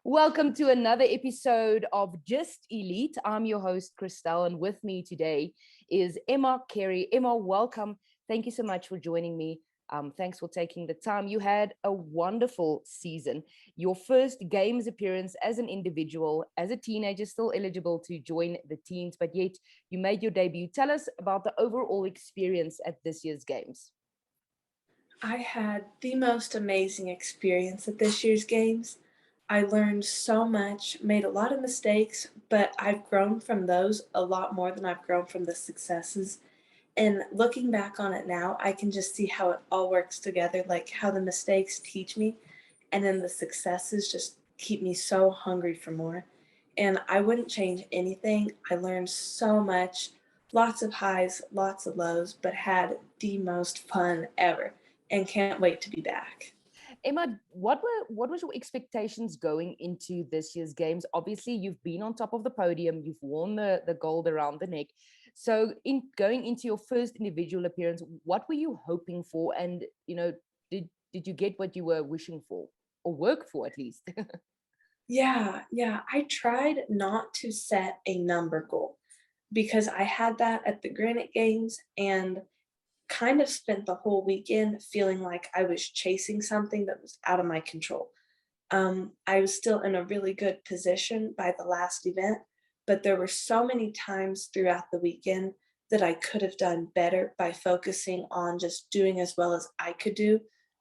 Welcome to another episode of Just Elite. I'm your host, Christelle, and with me today is Emma Cary. Emma, welcome. Thank you so much for joining me. Thanks for taking the time. You had a wonderful season. Your first games appearance as an individual, as a teenager, still eligible to join the teens, but yet you made your debut. Tell us about the overall experience at this year's games. I had the most amazing experience at this year's games. I learned so much, made a lot of mistakes, but I've grown from those a lot more than I've grown from the successes. And looking back on it now, I can just see how it all works together, like how the mistakes teach me, and then the successes just keep me so hungry for more. And I wouldn't change anything. I learned so much, lots of highs, lots of lows, but had the most fun ever and can't wait to be back. Emma, what was your expectations going into this year's games? Obviously, you've been on top of the podium, you've worn the gold around the neck. So in going into your first individual appearance, what were you hoping for? And did you get what you were wishing for or work for at least? Yeah. I tried not to set a number goal because I had that at the Granite Games and kind of spent the whole weekend feeling like I was chasing something that was out of my control. I was still in a really good position by the last event, but there were so many times throughout the weekend that I could have done better by focusing on just doing as well as I could do,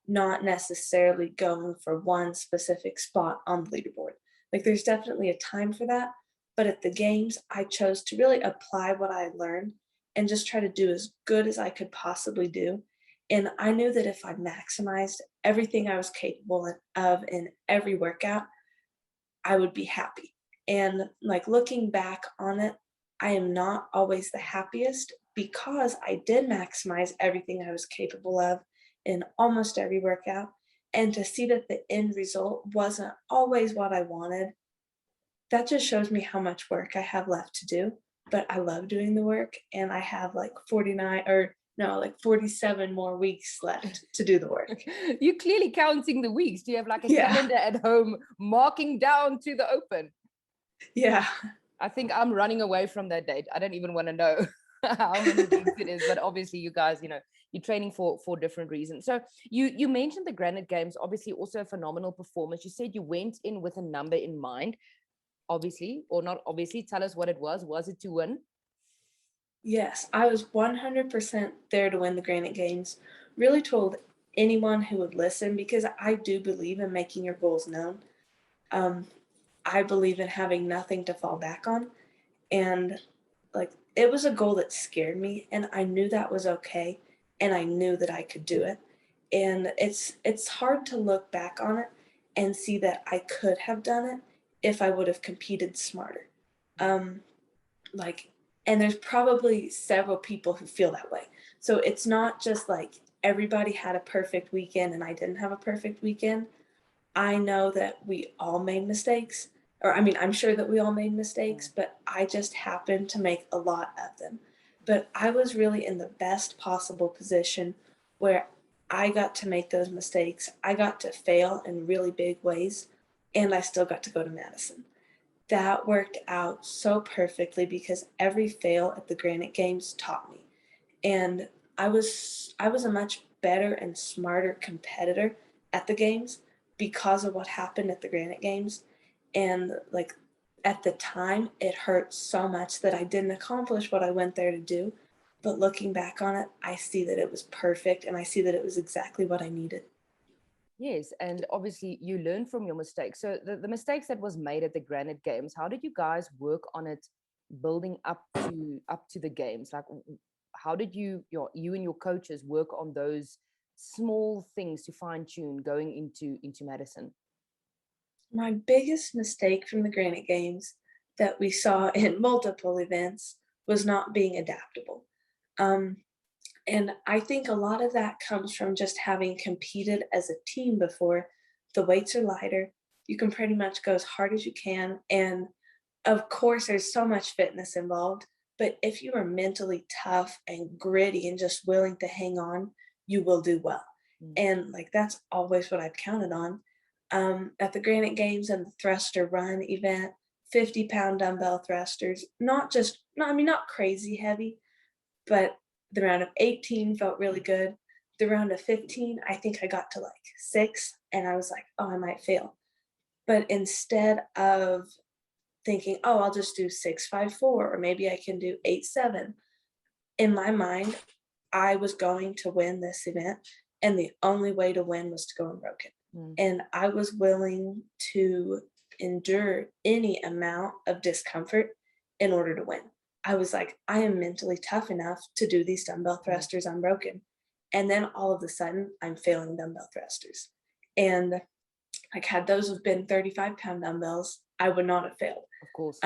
not necessarily going for one specific spot on the leaderboard. Like there's definitely a time for that, but at the games, I chose to really apply what I learned and just try to do as good as I could possibly do. And I knew that if I maximized everything I was capable of in every workout, I would be happy. And like looking back on it, I am not always the happiest because I did maximize everything I was capable of in almost every workout. And to see that the end result wasn't always what I wanted, that just shows me how much work I have left to do. But I love doing the work and I have like 49 or no, like 47 more weeks left to do the work. You're clearly counting the weeks. Do you have like a Yeah. calendar at home marking down to the open? Yeah. I think I'm running away from that date. I don't even want to know how many weeks it is, but obviously you guys, you're training for different reasons. So you mentioned the Granite Games, obviously also a phenomenal performance. You said you went in with a number in mind, obviously, or not obviously. Tell us what it was. Was it to win? Yes, I was 100% there to win the Granite Games. Really told anyone who would listen because I do believe in making your goals known. Um, I believe in having nothing to fall back on. And like it was a goal that scared me and I knew that was okay and I knew that I could do it. And it's hard to look back on it and see that I could have done it if I would have competed smarter. Um, like and there's probably several people who feel that way. So it's not just like everybody had a perfect weekend and I didn't have a perfect weekend. I know that we all made mistakes, or I mean, I'm sure that we all made mistakes, but I just happened to make a lot of them. But I was really in the best possible position where I got to make those mistakes. I got to fail in really big ways, and I still got to go to Madison. That worked out so perfectly because every fail at the Granite Games taught me. And I was a much better and smarter competitor at the games because of what happened at the Granite Games. And like at the time, it hurt so much that I didn't accomplish what I went there to do. But looking back on it, I see that it was perfect and I see that it was exactly what I needed. Yes, and obviously you learn from your mistakes. So the mistakes that was made at the Granite Games, how did you guys work on it building up to the games? Like how did you and your coaches work on those small things to fine tune going into Madison? My biggest mistake from the Granite Games that we saw in multiple events was not being adaptable. Um, and I think a lot of that comes from just having competed as a team before. The weights are lighter. You can pretty much go as hard as you can. And of course, there's so much fitness involved. But if you are mentally tough and gritty and just willing to hang on, you will do well. Mm. And like that's always what I've counted on. at the Granite Games and the thruster run event, 50-pound dumbbell thrusters, not crazy heavy, but the round of 18 felt really good. The round of 15, I think I got to like 6, and I was like, oh, I might fail. But instead of thinking, oh, I'll just do 6-5-4, or maybe I can do 8-7, in my mind, I was going to win this event, and the only way to win was to go unbroken. And I was willing to endure any amount of discomfort in order to win. I was like, I am mentally tough enough to do these dumbbell thrusters unbroken. And then all of a sudden, I'm failing dumbbell thrusters. And like, had those have been 35-pound dumbbells, I would not have failed. Of course.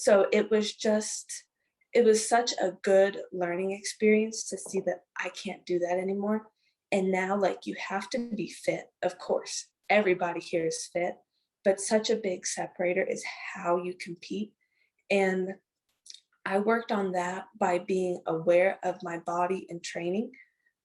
So it was such a good learning experience to see that I can't do that anymore. And now, like, you have to be fit, of course. Everybody here is fit, but such a big separator is how you compete. And I worked on that by being aware of my body and training.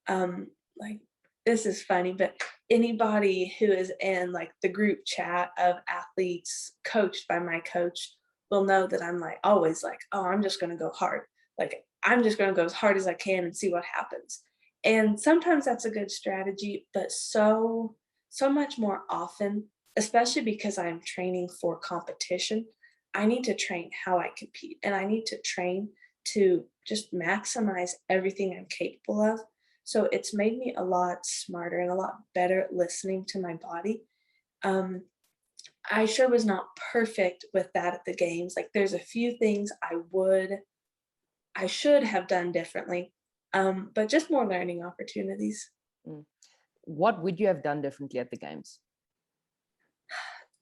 Like, this is funny, but anybody who is in like the group chat of athletes coached by my coach will know that I'm like always like, oh, I'm just going to go hard. Like, I'm just going to go as hard as I can and see what happens. And sometimes that's a good strategy, but so much more often, especially because I'm training for competition, I need to train how I compete, and I need to train to just maximize everything I'm capable of. So it's made me a lot smarter and a lot better at listening to my body. I sure was not perfect with that at the games. Like, there's a few things I should have done differently, but just more learning opportunities. What would you have done differently at the games?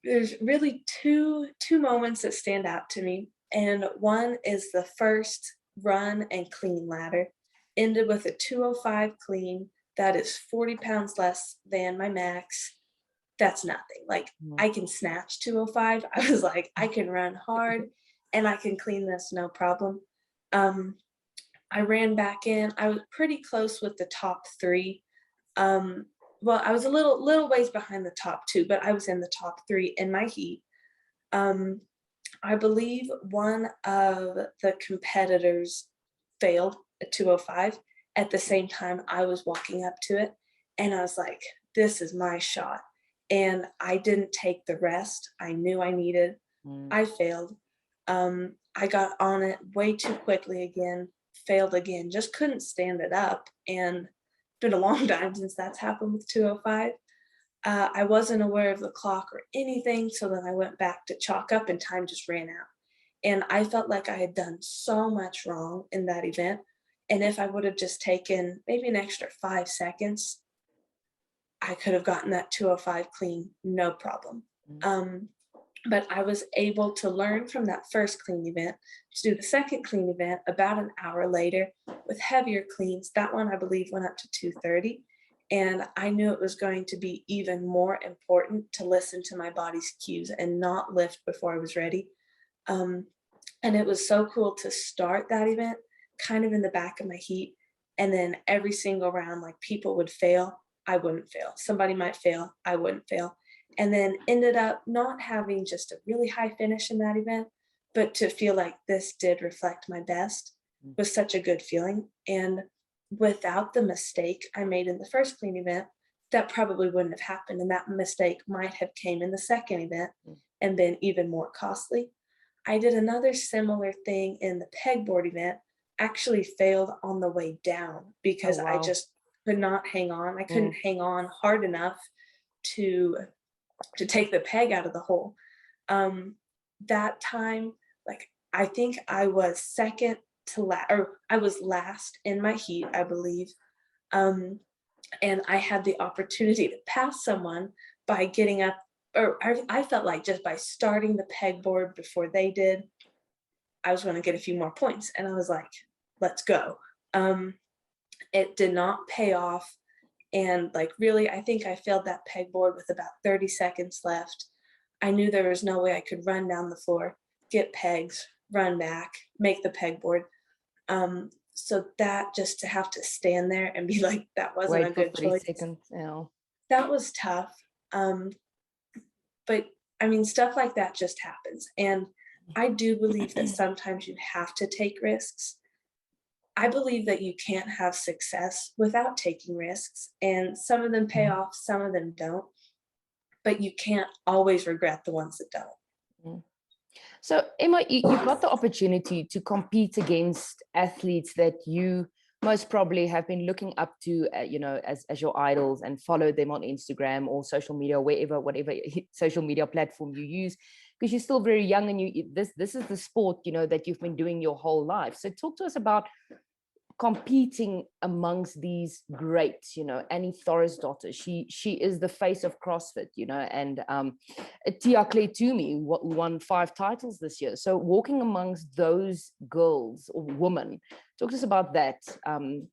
There's really two moments that stand out to me. And one is the first run and clean ladder. Ended with a 205 clean. That is 40 pounds less than my max. That's nothing. Like, I can snatch 205. I was like, I can run hard and I can clean this, no problem. I ran back in. I was pretty close with the top 3. Well, I was a little ways behind the top 2, but I was in the top 3 in my heat. I believe one of the competitors failed at 205 at the same time I was walking up to it. And I was like, this is my shot. And I didn't take the rest I knew I needed. I failed. I got on it way too quickly again, failed again, just couldn't stand it up. And it's been a long time since that's happened with 205. I wasn't aware of the clock or anything, so then I went back to chalk up and time just ran out. And I felt like I had done so much wrong in that event. And if I would have just taken maybe an extra 5 seconds, I could have gotten that 205 clean, no problem. But I was able to learn from that first clean event to do the second clean event about an hour later with heavier cleans. That one, I believe, went up to 230. And I knew it was going to be even more important to listen to my body's cues and not lift before I was ready. And it was so cool to start that event kind of in the back of my heat. And then every single round, like, people would fail, I wouldn't fail. Somebody might fail, I wouldn't fail. And then ended up not having just a really high finish in that event, but to feel like this did reflect my best was such a good feeling. And without the mistake I made in the first clean event, that probably wouldn't have happened. And that mistake might have came in the second event and been even more costly. I did another similar thing in the pegboard event, actually failed on the way down because I just could not hang on. I couldn't hang on hard enough to take the peg out of the hole. That time, like, I think I was second to last, or I was last in my heat, I believe. And I had the opportunity to pass someone by getting up, or I felt like just by starting the pegboard before they did, I was going to get a few more points. And I was like, let's go. It did not pay off. And like, really, I think I failed that pegboard with about 30 seconds left. I knew there was no way I could run down the floor, get pegs, run back, make the pegboard. So that, just to have to stand there and be like, that wasn't a good choice. Seconds, yeah. That was tough. But I mean, stuff like that just happens. And I do believe that sometimes you have to take risks. I believe that you can't have success without taking risks, and some of them pay off, some of them don't, but you can't always regret the ones that don't. Mm. So, Emma, you got the opportunity to compete against athletes that you most probably have been looking up to, as your idols, and follow them on Instagram or social media, whatever social media platform you use, because you're still very young and this is the sport, that you've been doing your whole life. So, talk to us about competing amongst these greats. Annie Thorisdottir, she is the face of CrossFit, and Tia-Clair Toomey-Orr won 5 titles this year. So walking amongst those girls or women, talk to us about that.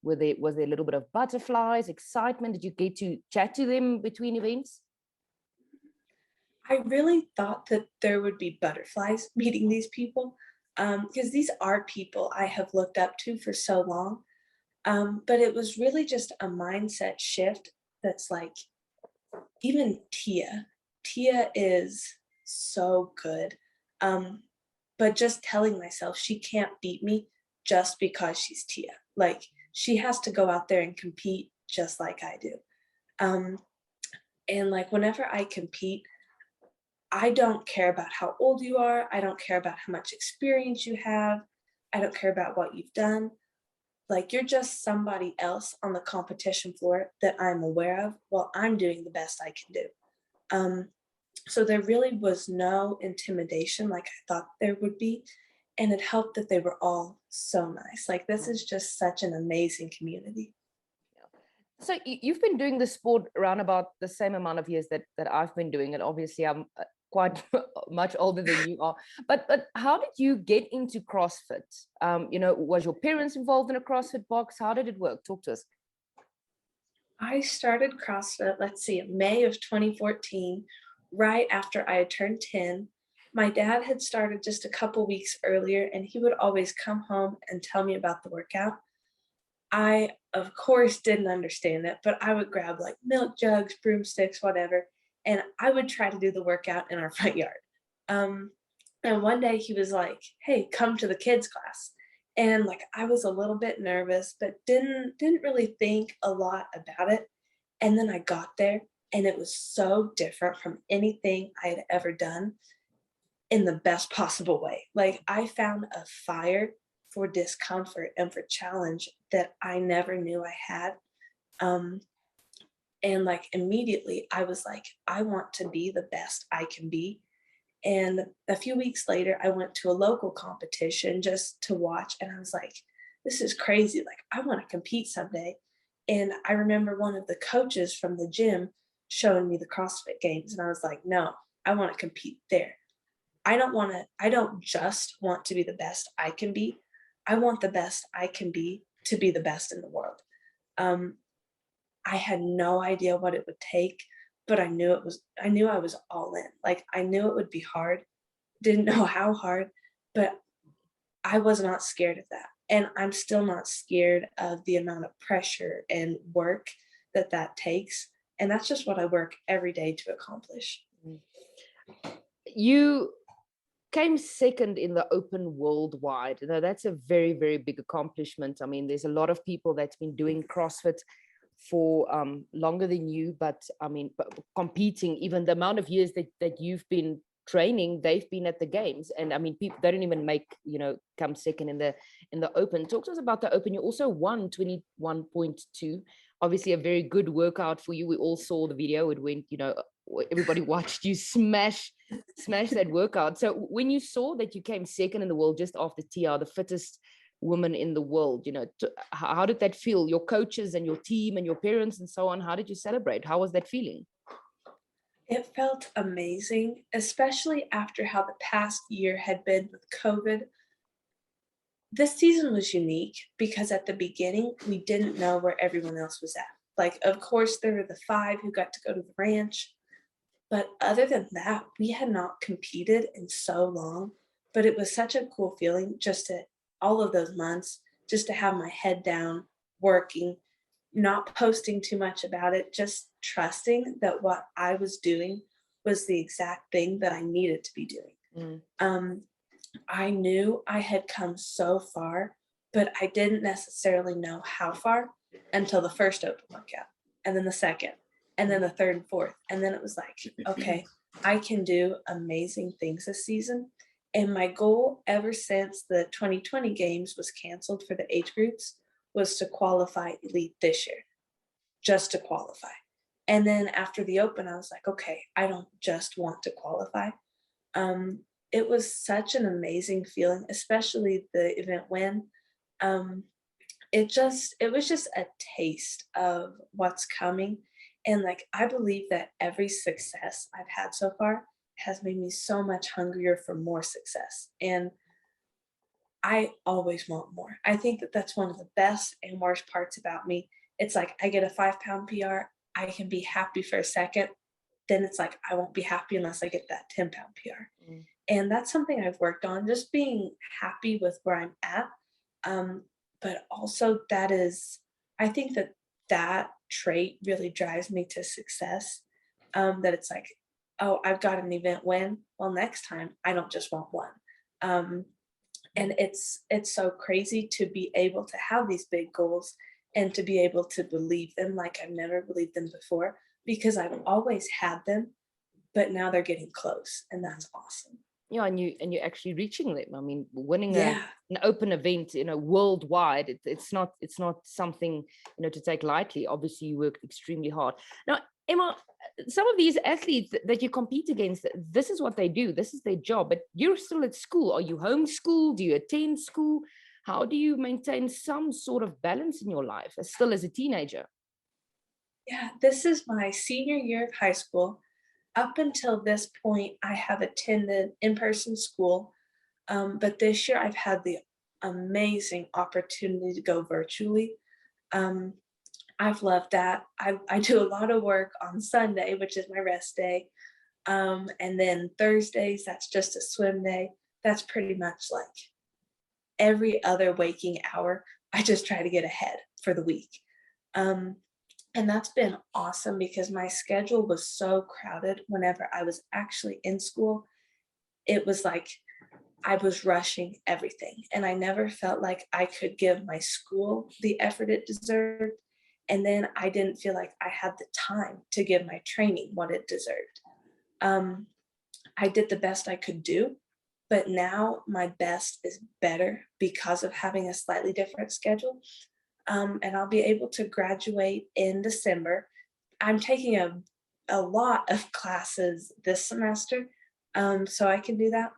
Was there a little bit of butterflies, excitement? Did you get to chat to them between events? I really thought that there would be butterflies meeting these people, because these are people I have looked up to for so long. But it was really just a mindset shift that's like, even Tia is so good. But just telling myself she can't beat me just because she's Tia. Like, she has to go out there and compete just like I do. And like, whenever I compete, I don't care about how old you are. I don't care about how much experience you have. I don't care about what you've done. Like, you're just somebody else on the competition floor that I'm aware of while I'm doing the best I can do. So there really was no intimidation like I thought there would be. And it helped that they were all so nice. Like, this is just such an amazing community. So you've been doing the sport around about the same amount of years that I've been doing it. Obviously, I'm quite much older than you are. But how did you get into CrossFit? Was your parents involved in a CrossFit box? How did it work? Talk to us. I started CrossFit, let's see, in May of 2014, right after I had turned 10. My dad had started just a couple weeks earlier, and he would always come home and tell me about the workout. I, of course, didn't understand it, but I would grab like milk jugs, broomsticks, whatever, and I would try to do the workout in our front yard. And one day he was like, "Hey, come to the kids class." And like, I was a little bit nervous, but didn't really think a lot about it. And then I got there, and it was so different from anything I had ever done, in the best possible way. Like, I found a fire for discomfort and for challenge that I never knew I had. Um, and like, immediately I was like, I want to be the best I can be. And a few weeks later, I went to a local competition just to watch. And I was like, this is crazy. Like, I want to compete someday. And I remember one of the coaches from the gym showing me the CrossFit games. And I was like, no, I want to compete there. I don't just want to be the best I can be. I want the best I can be to be the best in the world. I had no idea what it would take, but I knew I was all in. Like, I knew it would be hard, didn't know how hard, but I was not scared of that. And I'm still not scared of the amount of pressure and work that takes. And that's just what I work every day to accomplish. You came second in the open worldwide. That's a very, very big accomplishment. I mean, there's a lot of people that's been doing CrossFit for longer than you, but I mean, competing, even the amount of years that you've been training, they've been at the games. And I mean, people, they don't even come second in the open. Talk to us about the open. You also won 21.2. Obviously a very good workout for you. We all saw the video. It went, everybody watched you smash that workout. So when you saw that you came second in the world just after Tia, the fittest woman in the world, how did that feel? Your coaches and your team and your parents and so on, how did you celebrate? How was that feeling? It felt amazing, especially after how the past year had been with COVID. This season was unique because at the beginning, we didn't know where everyone else was at. Like, of course, there were the 5 who got to go to the ranch. But other than that, we had not competed in so long. But it was such a cool feeling just to, all of those months, just to have my head down, working, not posting too much about it, just trusting that what I was doing was the exact thing that I needed to be doing. I knew I had come so far, but I didn't necessarily know how far until the first open workout, and then the second, and then the third and fourth. And then it was like, okay, I can do amazing things this season. And my goal ever since the 2020 games was canceled for the age groups was to qualify elite this year, just to qualify. And then after the open, I was like, okay, I don't just want to qualify. It was such an amazing feeling, especially the event win. It was just a taste of what's coming. And like, I believe that every success I've had so far has made me so much hungrier for more success. And I always want more. I think that that's one of the best and worst parts about me. It's like I get a 5-pound PR, I can be happy for a second. Then it's like I won't be happy unless I get that 10-pound PR. And that's something I've worked on, just being happy with where I'm at. But also I think that that trait really drives me to success. That it's like, oh, I've got an event win. Well, next time I don't just want one. And it's so crazy to be able to have these big goals and to be able to believe them like I've never believed them before, because I've always had them, but now they're getting close, and that's awesome. Yeah, and you're actually reaching them. I mean, winning Yeah. an open event, worldwide, it's not something, to take lightly. Obviously, you work extremely hard. Now, Emma, some of these athletes that you compete against, this is what they do. This is their job. But you're still at school. Are you homeschooled? Do you attend school? How do you maintain some sort of balance in your life, still as a teenager? Yeah, this is my senior year of high school. Up until this point, I have attended in-person school, but this year I've had the amazing opportunity to go virtually. Um, I've loved that. I do a lot of work on Sunday, which is my rest day. And then Thursdays, that's just a swim day. That's pretty much like every other waking hour. I just try to get ahead for the week. And that's been awesome because my schedule was so crowded whenever I was actually in school. It was like I was rushing everything, and I never felt like I could give my school the effort it deserved. And then I didn't feel like I had the time to give my training what it deserved. I did the best I could do, but now my best is better because of having a slightly different schedule. And I'll be able to graduate in December. I'm taking a lot of classes this semester, so I can do that.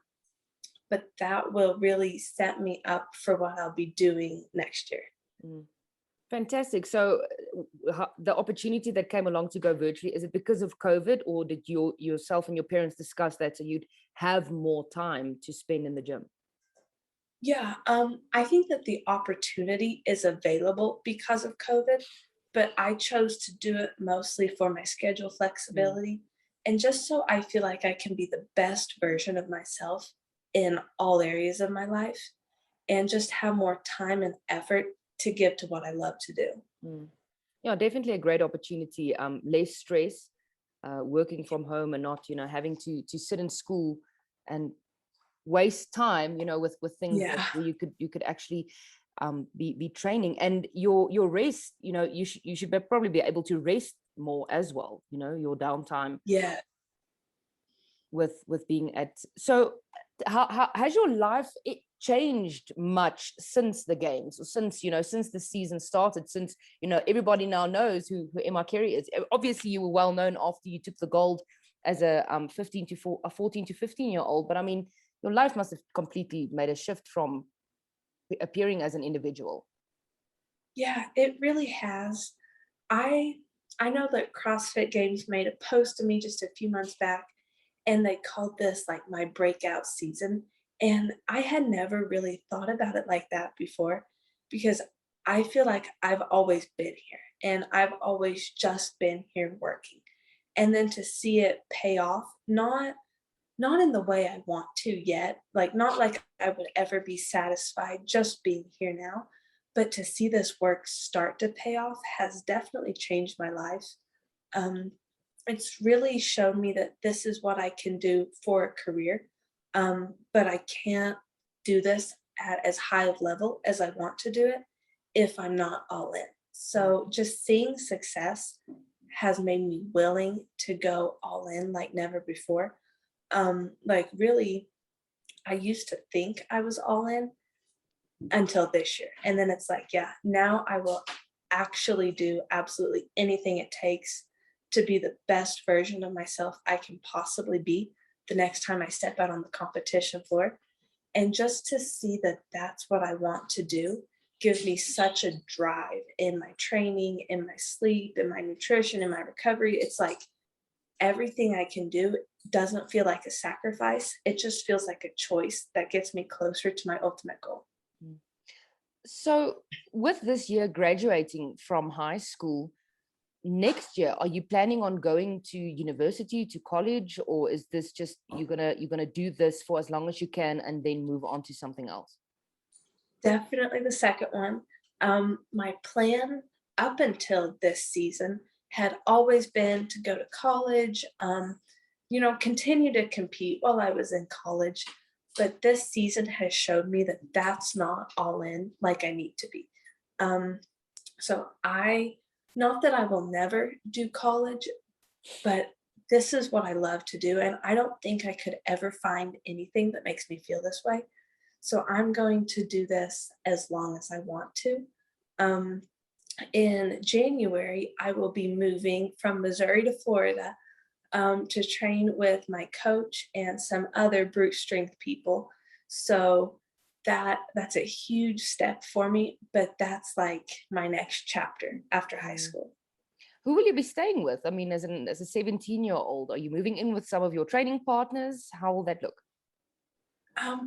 But that will really set me up for what I'll be doing next year. Fantastic. So the opportunity that came along to go virtually, is it because of COVID, or did yourself and your parents discuss that so you'd have more time to spend in the gym? Yeah, I think that the opportunity is available because of COVID, but I chose to do it mostly for my schedule flexibility and just so I feel like I can be the best version of myself in all areas of my life and just have more time and effort to give to what I love to do. Yeah, definitely a great opportunity. Less stress, working from home and not, having to sit in school and waste time, with things Yeah. where you could actually be training. And your rest, you should probably be able to rest more as well, your downtime Yeah. with being at. So how has your life changed much since the games, or since the season started, since everybody now knows who Emma Cary is? Obviously you were well known after you took the gold as a 14 to 15 year old, but I mean, your life must have completely made a shift from appearing as an individual. Yeah, it really has. I I know that CrossFit Games made a post of me just a few months back, and they called this like my breakout season. And I had never really thought about it like that before because I feel like I've always been here and I've always just been here working. And then to see it pay off, not in the way I want to yet, like not like I would ever be satisfied just being here now, but to see this work start to pay off has definitely changed my life. Um, it's really shown me that this is what I can do for a career. But I can't do this at as high of level as I want to do it if I'm not all in. So just seeing success has made me willing to go all in like never before. Like really, I used to think I was all in until this year. And then it's like, yeah, now I will actually do absolutely anything it takes to be the best version of myself I can possibly be the next time I step out on the competition floor. And just to see that that's what I want to do gives me such a drive in my training, in my sleep, in my nutrition, in my recovery. It's like everything I can do doesn't feel like a sacrifice. It just feels like a choice that gets me closer to my ultimate goal. Mm. So with this year graduating from high school, next year, are you planning on going to university, to college, or is this just you're gonna do this for as long as you can and then move on to something else? Definitely the second one. My plan up until this season had always been to go to college, continue to compete while I was in college. But this season has showed me that that's not all in like I need to be. Um, not that I will never do college, but this is what I love to do. And I don't think I could ever find anything that makes me feel this way. So I'm going to do this as long as I want to. Um, in January, I will be moving from Missouri to Florida to train with my coach and some other brute strength people. So that's a huge step for me, but that's like my next chapter after high Mm. school. Who will you be staying with? I mean, as a 17-year-old, are you moving in with some of your training partners? How will that look?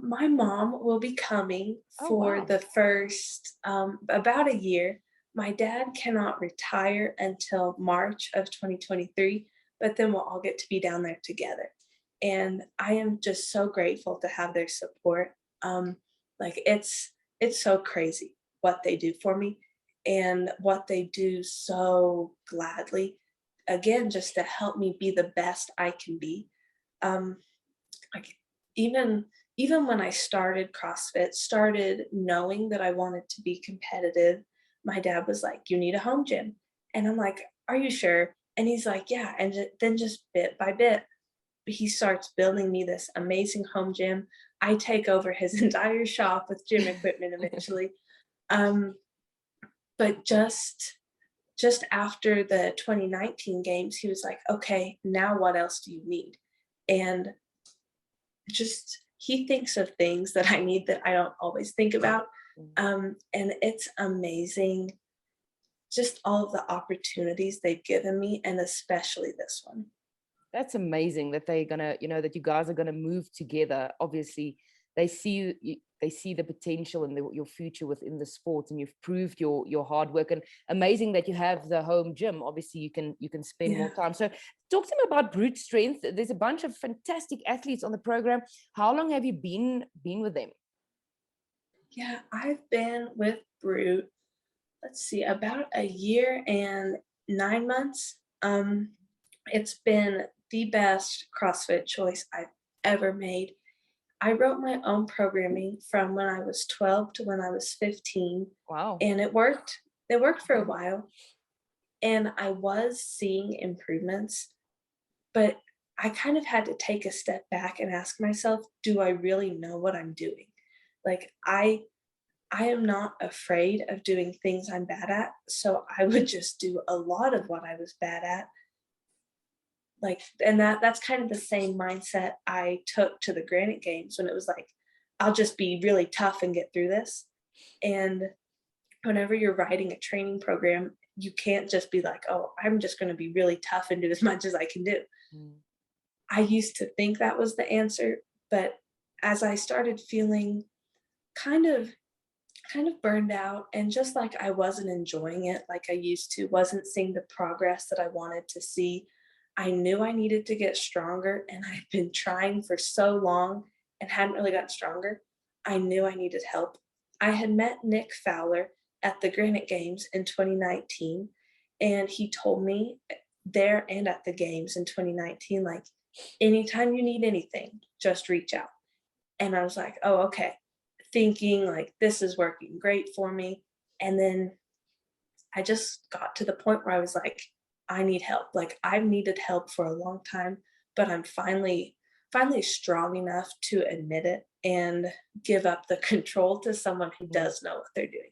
My mom will be coming Oh, for wow. the first about a year. My dad cannot retire until March of 2023, but then we'll all get to be down there together. And I am just so grateful to have their support. Like it's so crazy what they do for me and what they do so gladly. Again, just to help me be the best I can be. Um, like even even when I started CrossFit, started knowing that I wanted to be competitive, my dad was like, "You need a home gym." And I'm like, "Are you sure?" And he's like, "Yeah." And then just bit by bit, he starts building me this amazing home gym. I take over his entire shop with gym equipment eventually. Um, but just after the 2019 games, he was like, "Okay, now what else do you need?" And just he thinks of things that I need that I don't always think about. Mm. And it's amazing just all of the opportunities they've given me, and especially this one. That's amazing that they're gonna, that you guys are gonna move together. Obviously, they see they see the potential and your future within the sport, and you've proved your hard work. And amazing that you have the home gym. Obviously, you can spend more Yeah. time. So, talk to me about brute strength. There's a bunch of fantastic athletes on the program. How long have you been with them? Yeah, I've been with Brute, let's see, about a year and 9 months. It's been the best CrossFit choice I've ever made. I wrote my own programming from when I was 12 to when I was 15, Wow. and it worked. It worked for a while, and I was seeing improvements, but I kind of had to take a step back and ask myself, do I really know what I'm doing? Like I am not afraid of doing things I'm bad at, so I would just do a lot of what I was bad at. Like, and that's kind of the same mindset I took to the Granite Games when it was like, I'll just be really tough and get through this. And whenever you're writing a training program, you can't just be like, oh, I'm just going to be really tough and do as much as I can do. Mm. I used to think that was the answer, but as I started feeling kind of kind of burned out and just like I wasn't enjoying it like I used to, wasn't seeing the progress that I wanted to see. I knew I needed to get stronger and I'd been trying for so long and hadn't really gotten stronger. I knew I needed help. I had met Nick Fowler at the Granite Games in 2019 and he told me there and at the games in 2019, like, anytime you need anything, just reach out. And I was like, oh, okay. Thinking like this is working great for me. And then I just got to the point where I was like, I need help. Like I've needed help for a long time, but I'm finally strong enough to admit it and give up the control to someone who does know what they're doing.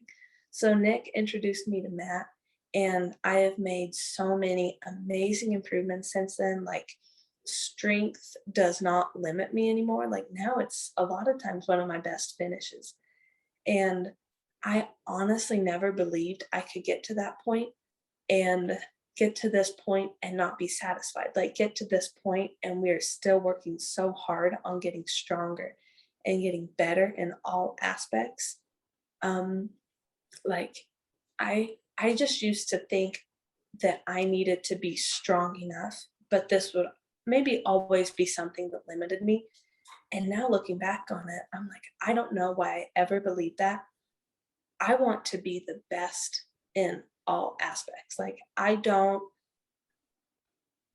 So Nick introduced me to Matt, and I have made so many amazing improvements since then. Like strength does not limit me anymore. Like now it's a lot of times one of my best finishes. And I honestly never believed I could get to that point and get to this point and not be satisfied. Like get to this point and we're still working so hard on getting stronger and getting better in all aspects. Um like I just used to think that I needed to be strong enough, but this would maybe always be something that limited me. And now looking back on it, I'm like, I don't know why I ever believed that. I want to be the best in all aspects. Like I don't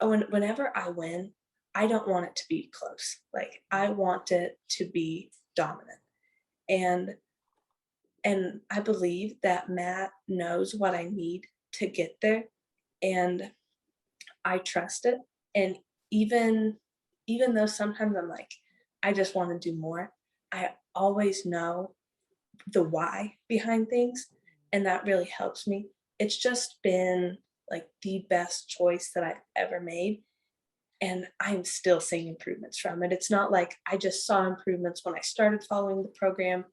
whenever I win, I don't want it to be close. Like I want it to be dominant. And I believe that Matt knows what I need to get there, and I trust it. And even even though sometimes I'm like, I just want to do more, I always know the why behind things, and that really helps me. It's just been like the best choice that I've ever made, and I'm still seeing improvements from it. It's not like I just saw improvements when I started following the program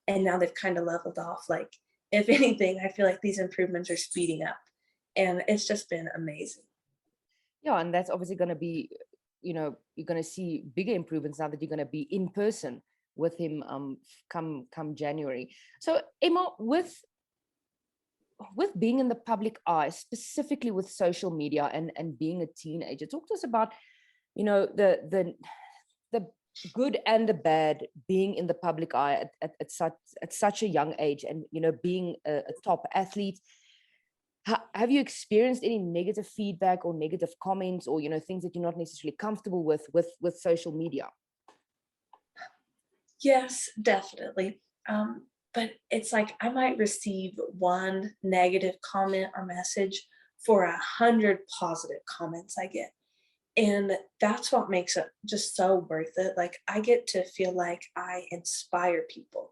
and now they've kind of leveled off. Like if anything, I feel like these improvements are speeding up, and it's just been amazing. Yeah, and that's obviously going to be, you're going to see bigger improvements now that you're going to be in person with him come January. So Emma, with being in the public eye, specifically with social media and being a teenager, talk to us about, the good and the bad being in the public eye at such a young age, and being a top athlete. Have you experienced any negative feedback or negative comments, or things that you're not necessarily comfortable with social media? Yes, definitely. But it's like I might receive one negative comment or message for 100 positive comments I get. And that's what makes it just so worth it. Like I get to feel like I inspire people.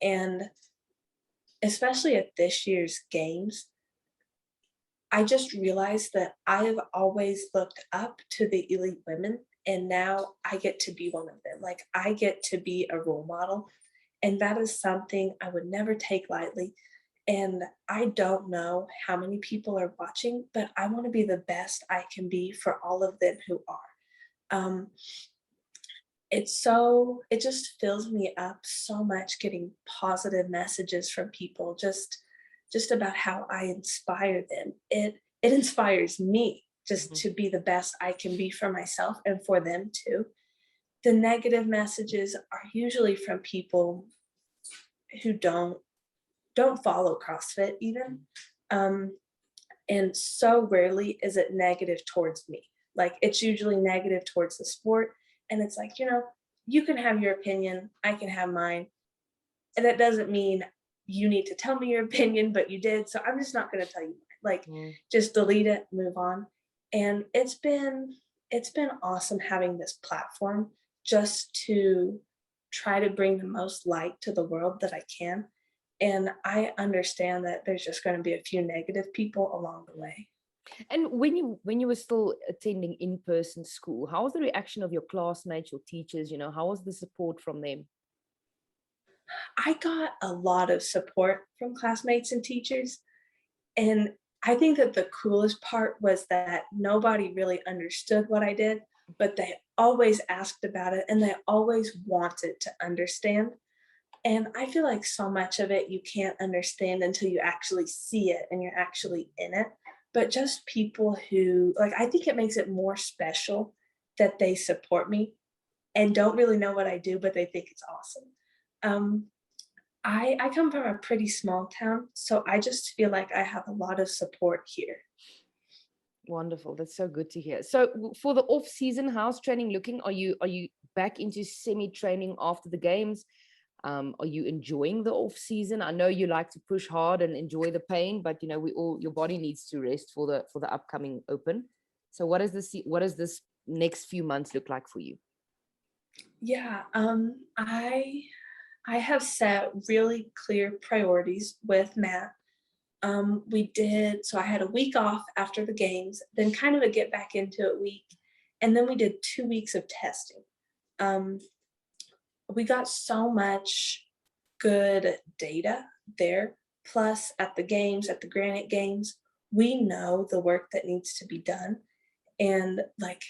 And especially at this year's games, I just realized that I have always looked up to the elite women, and now I get to be one of them. Like I get to be a role model, and that is something I would never take lightly. And I don't know how many people are watching, but I want to be the best I can be for all of them who are. Um, it just fills me up so much getting positive messages from people just about how I inspire them. It inspires me just Mhm. to be the best I can be for myself and for them too. The negative messages are usually from people who don't follow CrossFit even. Um, and so rarely is it negative towards me. Like it's usually negative towards the sport. And it's like, you can have your opinion, I can have mine. And that doesn't mean you need to tell me your opinion, but you did. So I'm just not going to tell you mine. Like Mm. just delete it, move on. And it's been awesome having this platform just to try to bring the most light to the world that I can. And I understand that there's just going to be a few negative people along the way. And when you were still attending in-person school, how was the reaction of your classmates, your teachers? How was the support from them? I got a lot of support from classmates and teachers. And I think that the coolest part was that nobody really understood what I did, but they always asked about it and they always wanted to understand. And I feel like so much of it you can't understand until you actually see it and you're actually in it. But just people who, like, I think it makes it more special that they support me and don't really know what I do, but they think it's awesome. Um, I come from a pretty small town, so I just feel like I have a lot of support here. Wonderful. That's so good to hear. So for the off season, how's training looking? Are you back into semi training after the games? Are you enjoying the off season? I know you like to push hard and enjoy the pain, but your body needs to rest for the upcoming open. So what does this next few months look like for you? Yeah, I have set really clear priorities with Matt. So I had a week off after the games, then kind of a get back into it week, and then we did 2 weeks of testing. We got so much good data there. Plus, at the games, at the Granite Games, we know the work that needs to be done. And like,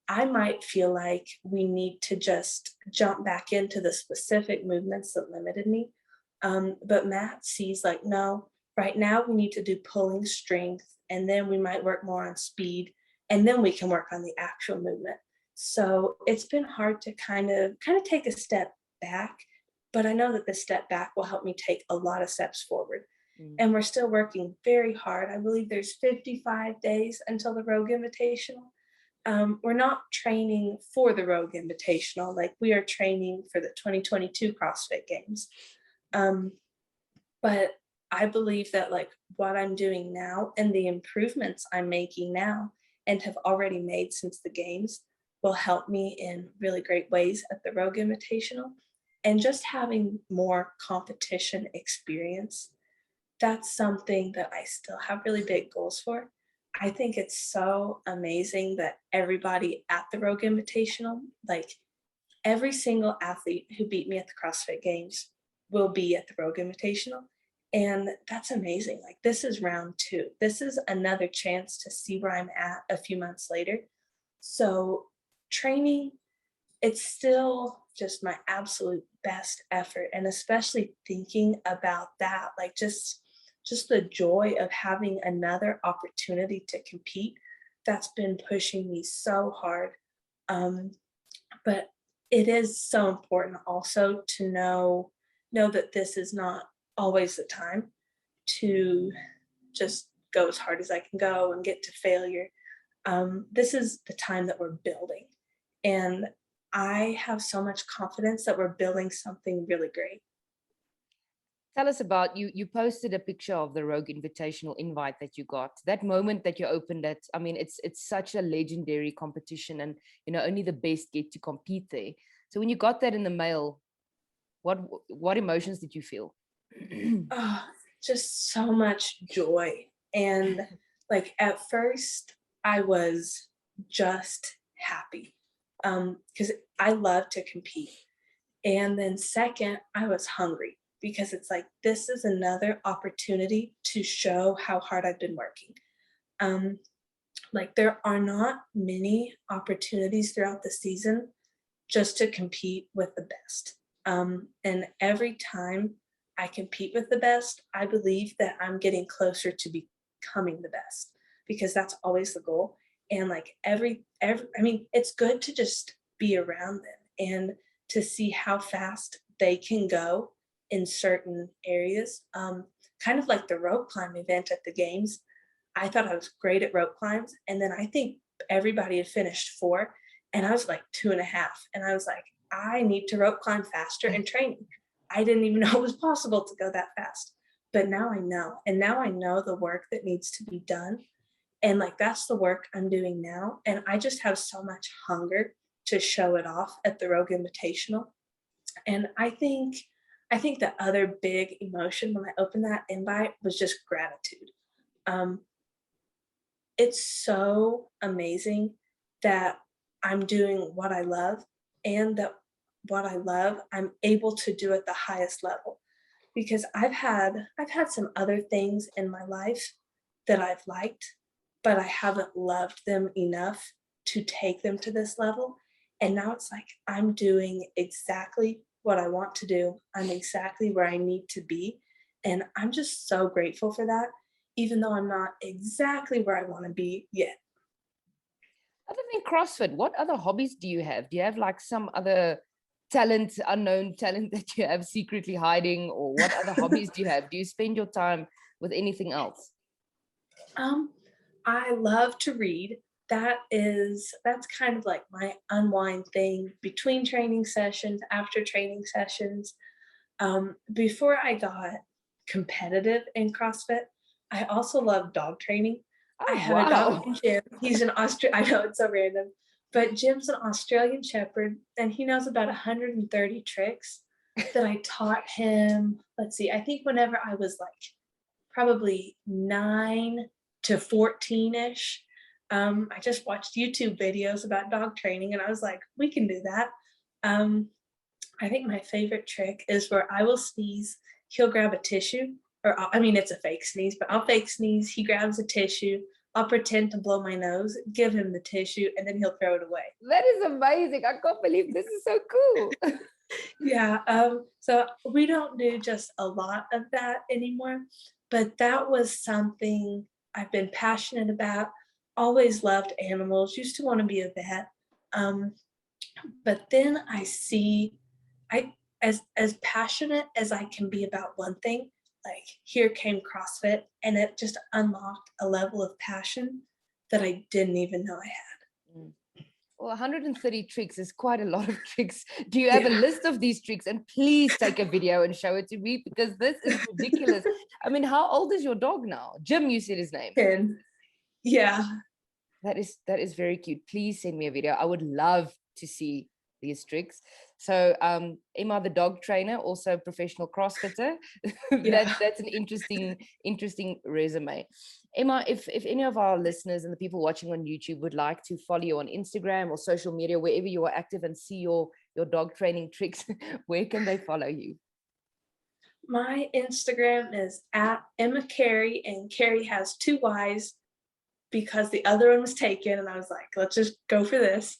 I might feel like we need to just jump back into the specific movements that limited me. But Matt sees like, no, right now we need to do pulling strength, and then we might work more on speed, and then we can work on the actual movement. So it's been hard to kind of take a step back, but I know that the step back will help me take a lot of steps forward. And we're still working very hard. I believe there's 55 days until the Rogue Invitational. We're not training for the Rogue Invitational, like we are training for the 2022 CrossFit Games. But I believe that like what I'm doing now and the improvements I'm making now and have already made since the games will help me in really great ways at the Rogue Invitational. And just having more competition experience, that's something that I still have really big goals for. I think it's so amazing that everybody at the Rogue Invitational, like every single athlete who beat me at the CrossFit Games will be at the Rogue Invitational. And that's amazing. Like this is round 2. This is another chance to see where I'm at a few months later. So training, it's still just my absolute best effort. And especially thinking about that, like just the joy of having another opportunity to compete, that's been pushing me so hard. But it is so important also to know that this is not always the time to just go as hard as I can go and get to failure. This is the time that we're building. And I have so much confidence that we're building something really great. Tell us about you posted a picture of the Rogue Invitational invite that you got. That moment that you opened it, I mean, it's such a legendary competition, and only the best get to compete there. So when you got that in the mail, what emotions did you feel? Oh, just so much joy. And like at first I was just happy because I love to compete. And then second, I was hungry because it's like, this is another opportunity to show how hard I've been working. Like there are not many opportunities throughout the season just to compete with the best. And every time I compete with the best, I believe that I'm getting closer to becoming the best, because that's always the goal. And like every I mean, it's good to just be around them and to see how fast they can go in certain areas. Kind of like the rope climb event at the games. I thought I was great at rope climbs. And then I think everybody had finished 4 and I was like 2.5. And I was like, I need to rope climb faster and training. I didn't even know it was possible to go that fast. But now I know. And now I know the work that needs to be done. And like, that's the work I'm doing now. And I just have so much hunger to show it off at the Rogue Invitational. And I think the other big emotion when I opened that invite was just gratitude. It's so amazing that I'm doing what I love, and that what I love, I'm able to do at the highest level. Because I've had some other things in my life that I've liked, but I haven't loved them enough to take them to this level. And now it's like I'm doing exactly what I want to do. I'm exactly where I need to be. And I'm just so grateful for that, even though I'm not exactly where I want to be yet. Other than CrossFit, what other hobbies do you have? Do you have like some other unknown talent that you have secretly hiding, or what other hobbies do you have? Do you spend your time with anything else? I love to read. That's kind of like my unwind thing between training sessions, after training sessions. Before I got competitive in CrossFit, I also love dog training. I Oh, have a dog wow. named Jim. He's an I know it's so random, but Jim's an Australian Shepherd, and he knows about 130 tricks that I taught him. Let's see, I think whenever I was like probably 9 to 14-ish, I just watched YouTube videos about dog training, and I was like, we can do that. Um, I think my favorite trick is where I will sneeze, he'll grab a tissue, or I mean, it's a fake sneeze, but I'll fake sneeze, he grabs a tissue, I'll pretend to blow my nose, give him the tissue, and then he'll throw it away. That is amazing. I can't believe this is so cool. Yeah, so we don't do just a lot of that anymore, but that was something I've been passionate about, always loved animals, used to want to be a vet. Um, but then I see I as passionate as I can be about one thing, like here came CrossFit and it just unlocked a level of passion that I didn't even know I had. Mm. Well, 130 tricks is quite a lot of tricks. Do you have a Yeah. list of these tricks? And please take a video and show it to me because this is ridiculous. I mean, how old is your dog now? Jim, you said his name. And yeah. That is very cute. Please send me a video. I would love to see these tricks. So Emma, the dog trainer, also professional CrossFitter. Yeah. That's an interesting resume. Emma, if any of our listeners and the people watching on YouTube would like to follow you on Instagram or social media, wherever you are active, and see your dog training tricks, where can they follow you? My Instagram is at Emma Cary, and Cary has 2 Y's because the other one was taken, and I was like, let's just go for this.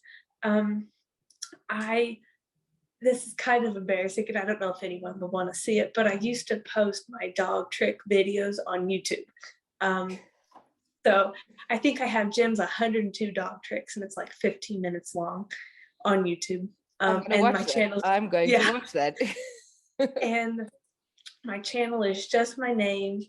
This is kind of embarrassing, and I don't know if anyone would want to see it, but I used to post my dog trick videos on YouTube. So I think I have Jim's 102 dog tricks, and it's like 15 minutes long on YouTube. I'm going to And watch my that. channel, I'm going to yeah, watch that. and my channel is just my name.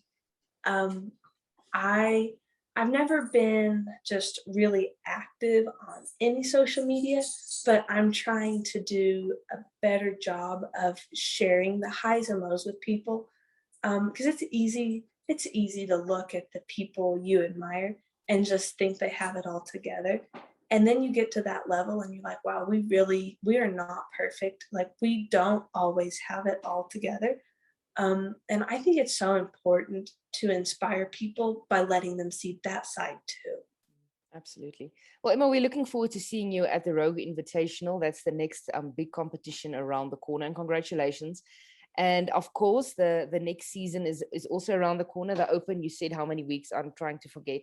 I've never been just really active on any social media, but I'm trying to do a better job of sharing the highs and lows with people. Because it's easy to look at the people you admire and just think they have it all together. And then you get to that level and you're like, wow, we are not perfect. Like we don't always have it all together. And I think it's so important to inspire people by letting them see that side too. Absolutely. Well, Emma, we're looking forward to seeing you at the Rogue Invitational. That's the next big competition around the corner, and congratulations. And of course, the next season is also around the corner. The Open, you said how many weeks? I'm trying to forget.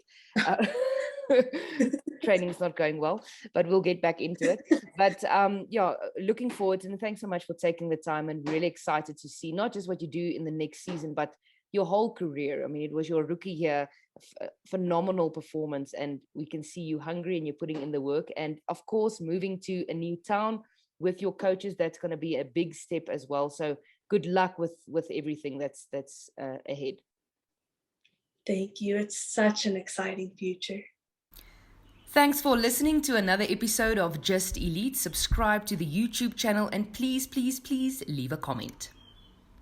Training's not going well, but we'll get back into it. But yeah, looking forward, and thanks so much for taking the time, and really excited to see not just what you do in the next season, but your whole career. I mean, it was your rookie year, phenomenal performance, and we can see you hungry and you're putting in the work. And of course, moving to a new town with your coaches, that's going to be a big step as well. So good luck with everything that's ahead. Thank you. It's such an exciting future. Thanks for listening to another episode of Just Elite. Subscribe to the YouTube channel and please, please, please leave a comment.